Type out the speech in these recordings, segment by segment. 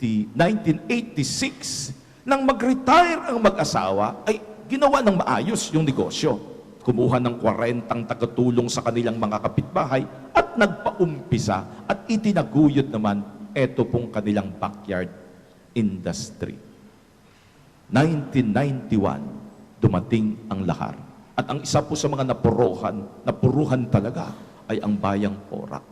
1986, nang mag-retire ang mag-asawa, ay ginawa ng maayos yung negosyo. Kumuha ng 40 tagatulong sa kanilang mga kapitbahay at nagpaumpisa at itinaguyod naman eto pong kanilang backyard industry. 1991, dumating ang lahar. At ang isa po sa mga napuruhan talaga ay ang bayang Porac.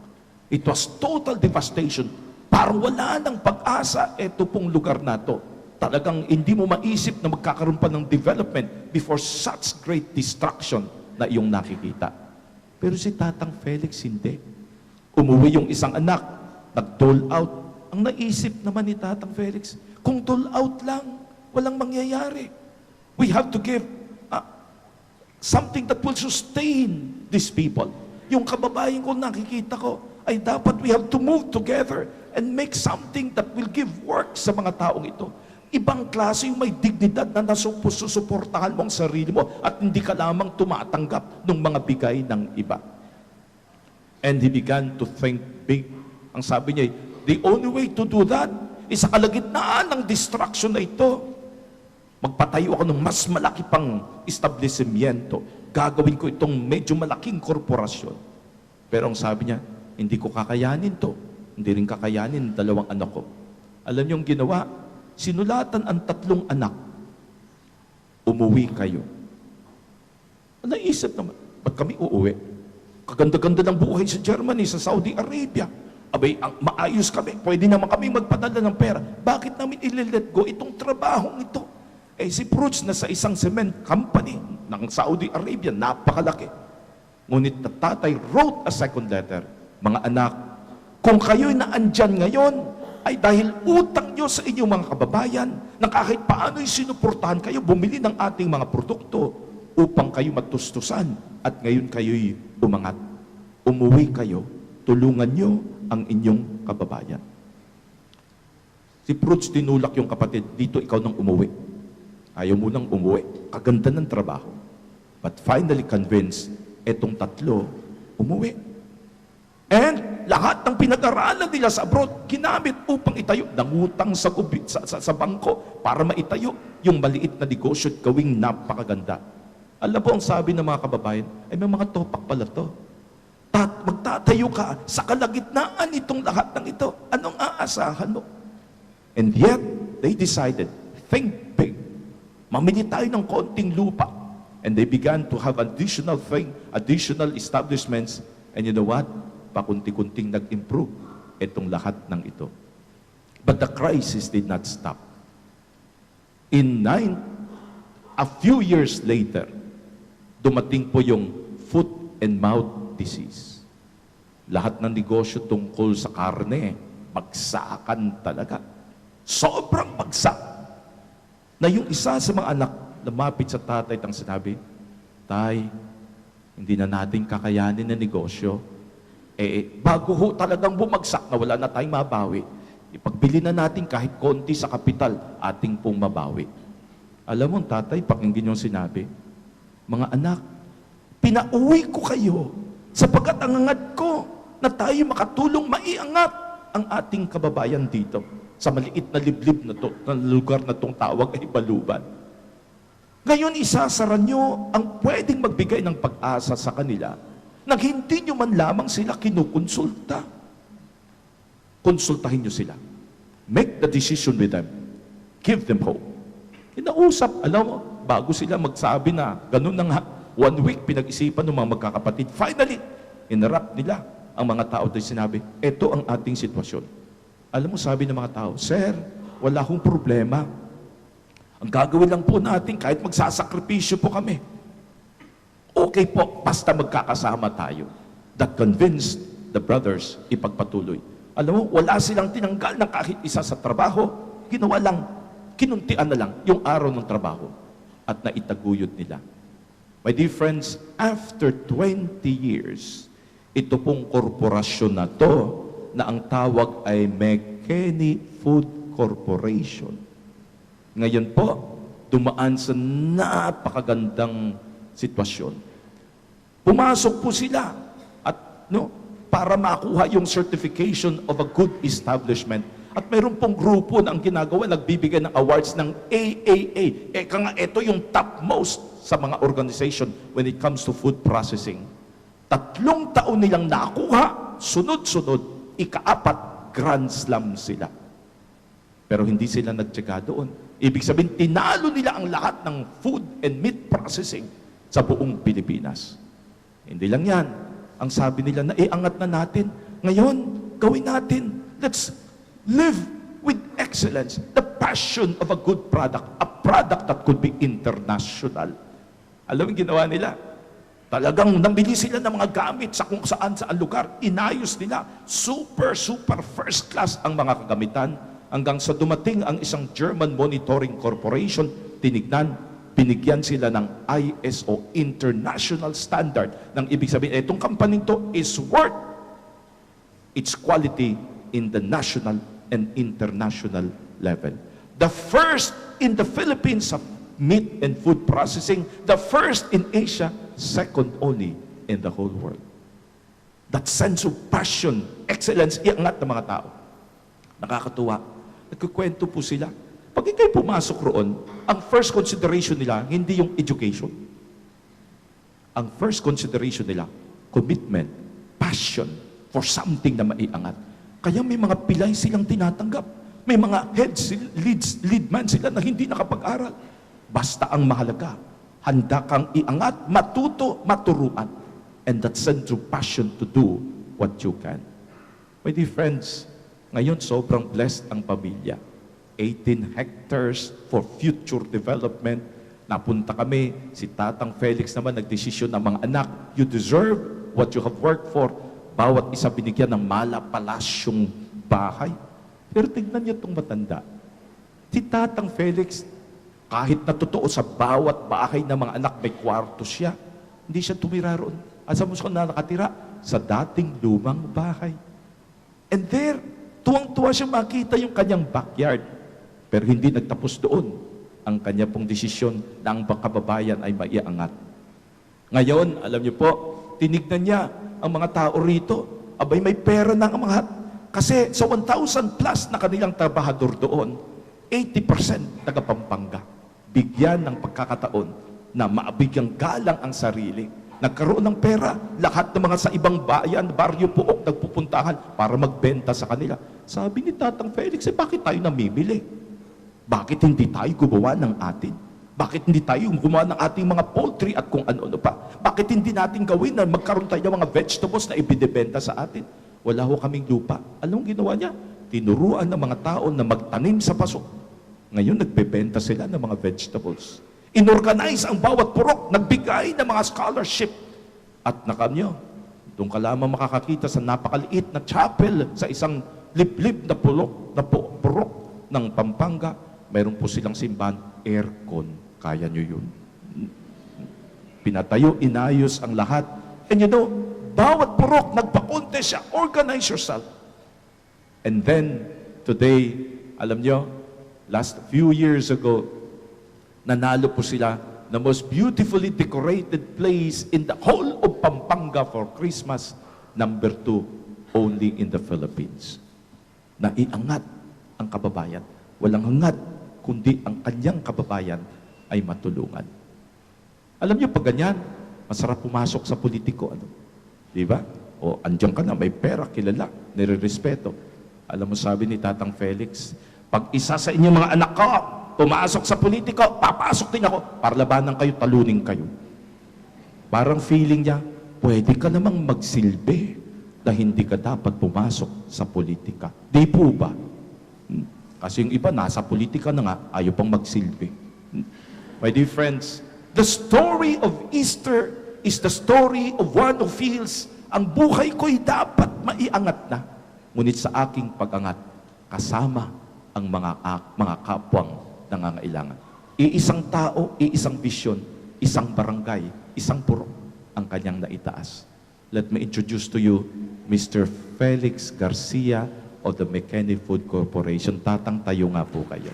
It was total devastation. Parang wala ng pag-asa ito pong lugar na to. Talagang hindi mo maisip na magkakaroon pa ng development before such great destruction na iyong nakikita. Pero si Tatang Felix hindi. Umuwi yung isang anak, nag-dole out. Ang naisip naman ni Tatang Felix, kung dole out lang, walang mangyayari. We have to give something that will sustain these people. Yung kababayan ko nakikita ko, ay dapat we have to move together and make something that will give work sa mga taong ito. Ibang klase yung may dignidad na nasusuportahan mo ang sarili mo at hindi ka lamang tumatanggap ng mga bigay ng iba. And he began to think big. Ang sabi niya, the only way to do that is sa kalagitnaan ng distraction na ito. Magpatayo ako ng mas malaki pang establishmento. Gagawin ko itong medyo malaking korporasyon. Pero ang sabi niya, hindi ko kakayanin to. Hindi rin kakayanin 2 anak ko. Alam niyo ang ginawa? Sinulatan ang 3 anak. Umuwi kayo. Naisip naman, ba't kami uuwi? Kaganda-ganda ng buhay sa Germany, sa Saudi Arabia. Abay, maayos kami. Pwede naman kami magpadala ng pera. Bakit namin i-let go itong trabahong ito? Eh si Prutz na sa isang cement company ng Saudi Arabia, napakalaki. Ngunit na tatay wrote a second letter, mga anak, kung kayo'y naandyan ngayon, ay dahil utang nyo sa inyong mga kababayan, na kahit paano'y sinuportahan kayo, bumili ng ating mga produkto upang kayo matustusan at ngayon kayo'y umangat. Umuwi kayo, tulungan nyo ang inyong kababayan. Si Prutz tinulak yung kapatid, dito ikaw nang umuwi. Ayaw mo nang umuwi. Kaganda ng trabaho. But finally convinced, etong 3, umuwi. And lahat ng pinag-aralan nila sa abroad, ginamit upang itayo. Nangutang sa bangko para maitayo yung maliit na negosyo at gawing napakaganda. Alam po ang sabi ng mga kababayan, ay may mga topak pala to. Magtatayo ka sa kalagitnaan itong lahat ng ito. Anong aasahan mo? And yet, they decided, think big. Mamili tayo ng konting lupa. And they began to have additional establishments. And you know what? Pakunti-kunting nag-improve itong lahat ng ito. But the crisis did not stop. A few years later, dumating po yung foot and mouth disease. Lahat ng negosyo tungkol sa karne, bagsakan talaga. Sobrang bagsak. Na yung isa sa mga anak, lumapit sa tatay at ang sinabi, Tay, hindi na natin kakayanin na negosyo. Bago ho talagang bumagsak na wala na tayong mabawi, ipagbili na natin kahit konti sa kapital, ating pong mabawi. Alam mo, tatay, pakinggan yung sinabi, mga anak, pinauwi ko kayo sapagkat ang angad ko na tayo makatulong maiangat ang ating kababayan dito sa maliit na liblib na to, na lugar na tong tawag ay Baluban. Ngayon, isasara nyo ang pwedeng magbigay ng pag-asa sa kanila nang hindi nyo man lamang sila kinukonsulta. Konsultahin nyo sila. Make the decision with them. Give them hope. Inausap, alam mo, bago sila magsabi na ganun na nga, 1 week pinag-isipan ng mga magkakapatid. Finally, inarap nila ang mga tao at sinabi, ito ang ating sitwasyon. Alam mo, sabi ng mga tao, Sir, wala akong problema. Ang gagawin lang po natin, kahit magsasakripisyo po kami, okay po, basta magkakasama tayo. That convinced the brothers ipagpatuloy. Alam mo, wala silang tinanggal ng kahit isa sa trabaho. Ginawa lang, kinuntian na lang yung araw ng trabaho at naitaguyod nila. My dear friends, after 20 years, ito pong korporasyon na to, na ang tawag ay McKinney Food Corporation. Ngayon po, dumaan sa napakagandang sitwasyon. Pumasok po sila at para makuha yung certification of a good establishment. At mayroon pong grupo na ang ginagawa, nagbibigay ng awards ng AAA. Eka nga, ito yung topmost sa mga organization when it comes to food processing. 3 taon nilang nakuha, sunod-sunod, ika-4, Grand Slam sila. Pero hindi sila nagtyaga doon. Ibig sabihin, tinalo nila ang lahat ng food and meat processing sa buong Pilipinas. Hindi lang yan. Ang sabi nila, naiangat na natin. Ngayon, gawin natin. Let's live with excellence. The passion of a good product. A product that could be international. Alam mo yung ginawa nila? Talagang namili sila ng mga gamit sa kung saan lugar. Inayos nila. Super first class ang mga kagamitan. Hanggang sa dumating ang isang German Monitoring Corporation, tinignan, binigyan sila ng ISO, International Standard. Nang ibig sabihin, itong company to is worth its quality in the national and international level. The first in the Philippines of meat and food processing, the first in Asia, second only in the whole world. That sense of passion, excellence, iangat ng mga tao. Nakakatuwa. Nagkukwento po sila. Pag ikaw'y pumasok roon, ang first consideration nila, hindi yung education. Ang first consideration nila, commitment, passion for something na maiangat. Kaya may mga pilay silang tinatanggap. May mga lead man sila na hindi nakapag-aral. Basta ang mahalaga, handa kang iangat, matuto, maturuan. And that sense of passion to do what you can. My dear friends, ngayon sobrang blessed ang pamilya. 18 hectares for future development. Napunta kami, si Tatang Felix naman nagdesisyon ng mga anak, you deserve what you have worked for. Bawat isa binigyan ng malapalasyong bahay. Pero tignan niyo itong matanda. Si Tatang Felix, kahit na totoo sa bawat bahay ng mga anak may kwarto siya, hindi siya tumira roon. Asa mo siya na nakatira? Sa dating lumang bahay. And there, tuwang-tuwa siya makita yung kanyang backyard. Pero hindi nagtapos doon ang kanya pong desisyon na ang kababayan ay maiangat. Ngayon, alam niyo po, tinignan niya ang mga tao rito. Abay, may pera na ang mga. Kasi sa 1,000 plus na kanilang trabahador doon, 80% taga Pampanga. Bigyan ng pagkakataon na maabigyang galang ang sarili. Nagkaroon ng pera, lahat ng mga sa ibang bayan, baryo Puok, nagpupuntahan para magbenta sa kanila. Sabi ni Tatang Felix, bakit tayo namimili? Bakit hindi tayo gumawa ng atin? Bakit hindi tayo gumawa ng ating mga poultry at kung ano-ano pa? Bakit hindi natin gawin na magkaroon tayo ng mga vegetables na ibinibenta sa atin? Wala ho kaming lupa. Anong ginawa niya? Tinuruan ng mga tao na magtanim sa paso. Ngayon, nagbebenta sila ng mga vegetables. Inorganize ang bawat purok, nagbigay ng mga scholarship. At nakanyo, doon ka lamang makakakita sa napakaliit na chapel sa isang liblib na purok ng Pampanga. Mayroon po silang simbahan, aircon. Kaya nyo yun. Pinatayo, inayos ang lahat. And you know, bawat purok, nagpa-contest siya. Organize yourself. And then, today, alam nyo, last few years ago, nanalo po sila the most beautifully decorated place in the whole of Pampanga for Christmas, number 2, only in the Philippines. Naiangat ang kababayan. Walang hangat, kundi ang kanyang kababayan ay matulungan. Alam niyo, pag ganyan, masarap pumasok sa politiko. Ano? Di ba? O, andyan ka na, may pera, kilala, nire-respeto. Alam mo, sabi ni Tatang Felix, pag isa sa inyong mga anak ko, pumasok sa politiko, papasok din ako, para labanan kayo, talunin kayo. Parang feeling niya, pwede ka namang magsilbi na hindi ka dapat pumasok sa politika. Di po ba? Kasi yung iba, nasa politika na nga, ayaw pang magsilbi. My dear friends, the story of Easter is the story of one who feels, ang buhay ko'y dapat maiangat na. Ngunit sa aking pag-angat, kasama ang mga kapwang nangangailangan. Iisang tao, iisang vision, isang barangay, isang purok ang kanyang naitaas. Let me introduce to you Mr. Felix Garcia of the McKinney Food Corporation. Tatang, tayo nga po kayo.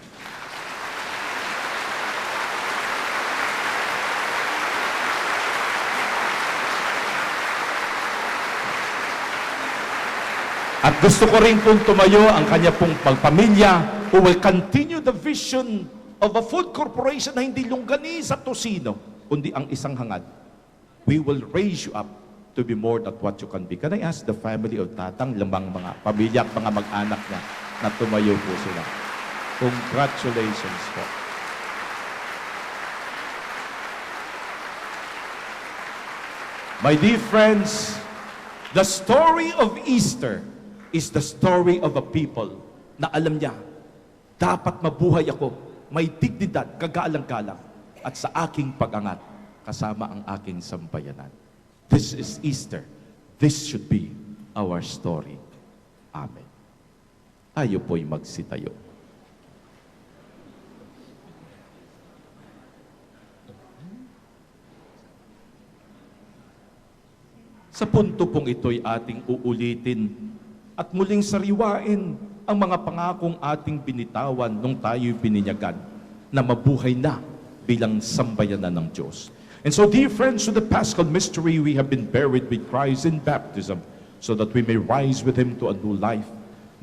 At gusto ko rin pong tumayo ang kanya pong pagpamilya who will continue the vision of a food corporation na hindi longganisa at tosino, kundi ang isang hangad. We will raise you up to be more than what you can be. Can I ask the family of Tatang, lamang mga pamilya at mga mag-anak niya na tumayo po sila? Congratulations po. My dear friends, the story of Easter is the story of a people na alam niya, dapat mabuhay ako, may dignidad, kagalang-galang, at sa aking pag-angat, kasama ang aking sambayanan. This is Easter. This should be our story. Amen. Tayo po'y magsitayo. Sa punto pong ito'y ating uulitin at muling sariwain ang mga pangakong ating binitawan nung tayo'y bininyagan na mabuhay na bilang sambayanan ng Diyos. And so, dear friends, to the Paschal mystery, we have been buried with Christ in baptism so that we may rise with Him to a new life.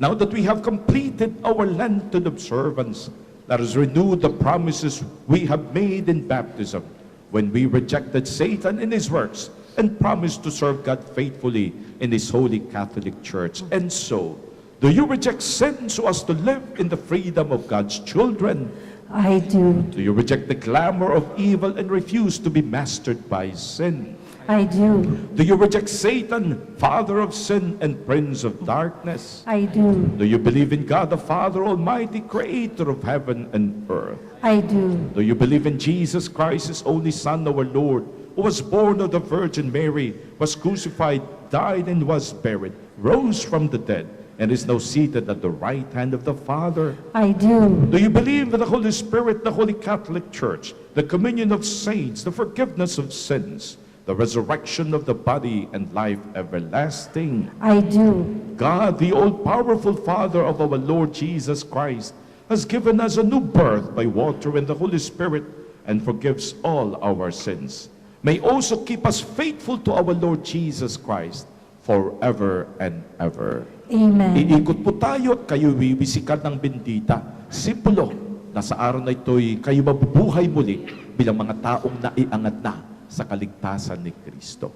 Now that we have completed our Lenten observance, let us renew the promises we have made in baptism when we rejected Satan and his works and promised to serve God faithfully in His Holy Catholic Church. And so, do you reject sin so as to live in the freedom of God's children? I do. Do you reject the clamor of evil and refuse to be mastered by sin? I do. Do you reject Satan, father of sin and prince of darkness? I do. Do you believe in God the Father Almighty, creator of heaven and earth? I do. Do you believe in Jesus Christ, His only Son, our Lord, who was born of the Virgin Mary, was crucified, died, and was buried, rose from the dead, and is now seated at the right hand of the Father? I do. Do you believe in the Holy Spirit, the Holy Catholic Church, the communion of saints, the forgiveness of sins, the resurrection of the body, and life everlasting? I do. God, the all-powerful Father of our Lord Jesus Christ, has given us a new birth by water and the Holy Spirit and forgives all our sins. May also keep us faithful to our Lord Jesus Christ forever and ever. Amen. Iikot po tayo at kayo wiwisikan ng bendita. Simpulo na sa araw na ito'y kayo mabubuhay muli bilang mga taong naiangat na sa kaligtasan ni Kristo.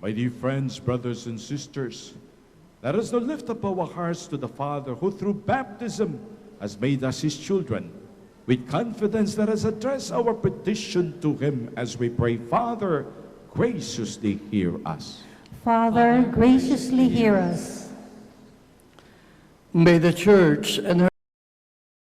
My dear friends, brothers and sisters, let us now lift up our hearts to the Father who through baptism has made us His children. With confidence, let us address our petition to Him as we pray, Father, graciously hear us. Father, graciously hear us. May the Church and her